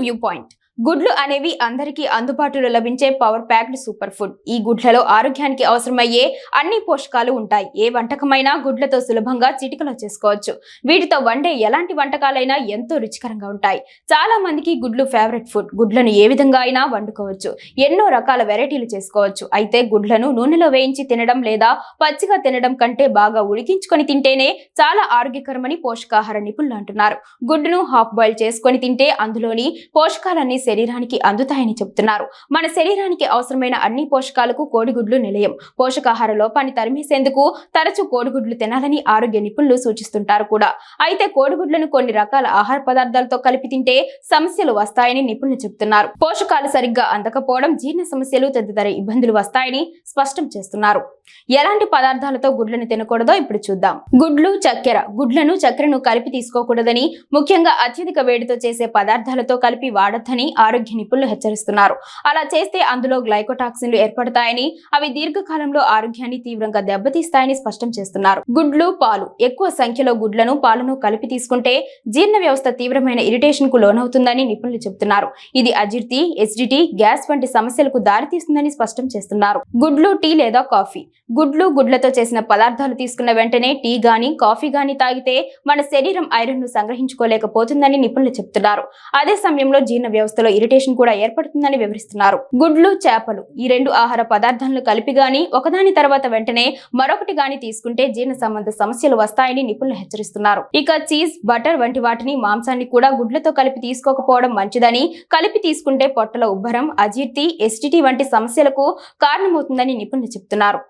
View point. గుడ్లు అనేవి అందరికీ అందుబాటులో లభించే పవర్ ప్యాక్డ్ సూపర్ ఫుడ్. ఈ గుడ్లలో ఆరోగ్యానికి అవసరమయ్యే అన్ని పోషకాలు ఉంటాయి. ఏ వంటకమైనా గుడ్లతో సులభంగా చిటికలో చేసుకోవచ్చు. వీటితో వండే ఎలాంటి వంటకాలైనా ఎంతో రుచికరంగా ఉంటాయి. చాలా మందికి గుడ్లు ఫేవరెట్ ఫుడ్. గుడ్లను ఏ విధంగా అయినా వండుకోవచ్చు. ఎన్నో రకాల వెరైటీలు చేసుకోవచ్చు. అయితే గుడ్లను నూనెలో వేయించి తినడం లేదా పచ్చిగా తినడం కంటే బాగా ఉడికించుకొని తింటేనే చాలా ఆరోగ్యకరమని పోషకాహార నిపుణులు అంటున్నారు. గుడ్డును హాఫ్ బాయిల్ చేసుకొని తింటే అందులోని పోషకాలన్నీ శరీరానికి అందుతాయని చెబుతున్నారు. మన శరీరానికి అవసరమైన అన్ని పోషకాలకు కోడిగుడ్లు నిలయం. పోషకాహార లోపాన్ని తరిమేసేందుకు తరచూ కోడిగుడ్లు తినాలని ఆరోగ్య నిపుణులు సూచిస్తుంటారు కూడా. అయితే కోడిగుడ్లను కొన్ని రకాల ఆహార పదార్థాలతో కలిపి తింటే సమస్యలు వస్తాయని నిపుణులు చెబుతున్నారు. పోషకాలు సరిగ్గా అందకపోవడం, జీర్ణ సమస్యలు తదితర ఇబ్బందులు వస్తాయని స్పష్టం చేస్తున్నారు. ఎలాంటి పదార్థాలతో గుడ్లను తినకూడదో ఇప్పుడు చూద్దాం. గుడ్లు, చక్కెర. గుడ్లను చక్కెరను కలిపి తీసుకోకూడదని, ముఖ్యంగా అత్యధిక వేడితో చేసే పదార్థాలతో కలిపి వాడొద్దని ఆరోగ్య నిపుణులు హెచ్చరిస్తున్నారు. అలా చేస్తే అందులో గ్లైకోటాక్సిన్లు ఏర్పడతాయని, అవి దీర్ఘకాలంలో ఆరోగ్యాన్ని తీవ్రంగా దెబ్బతీస్తాయని స్పష్టం చేస్తున్నారు. గుడ్లు, పాలు. ఎక్కువ సంఖ్యలో గుడ్లను, పాలను కలిపి తీసుకుంటే జీర్ణ వ్యవస్థ తీవ్రమైన ఇరిటేషన్ కు లోనవుతుందని నిపుణులు చెబుతున్నారు. ఇది అజీర్తి, ఎసిడిటీ, గ్యాస్ వంటి సమస్యలకు దారితీస్తుందని స్పష్టం చేస్తున్నారు. గుడ్లు, టీ లేదా కాఫీ. గుడ్లు, గుడ్లతో చేసిన పదార్థాలు తీసుకున్న వెంటనే టీ గాని, కాఫీ గాని తాగితే మన శరీరం ఐరన్ ను సంగ్రహించుకోలేకపోతుందని నిపుణులు చెబుతున్నారు. అదే సమయంలో జీర్ణ వ్యవస్థలో ఇరిటేషన్ కూడా ఏర్పడుతుందని వివరిస్తున్నారు. గుడ్లు, చేపలు. ఈ రెండు ఆహార పదార్థాలను కలిపి గాని, ఒకదాని తర్వాత వెంటనే మరొకటి గాని తీసుకుంటే జీర్ణ సంబంధ సమస్యలు వస్తాయని నిపుణులు హెచ్చరిస్తున్నారు. ఇక చీజ్, బటర్ వంటి వాటిని, మాంసాన్ని కూడా గుడ్లతో కలిపి తీసుకోకపోవడం మంచిదని, కలిపి తీసుకుంటే పొట్టలో ఉబ్బరం, అజీర్తి, ఎసిడిటీ వంటి సమస్యలకు కారణమవుతుందని నిపుణులు చెబుతున్నారు.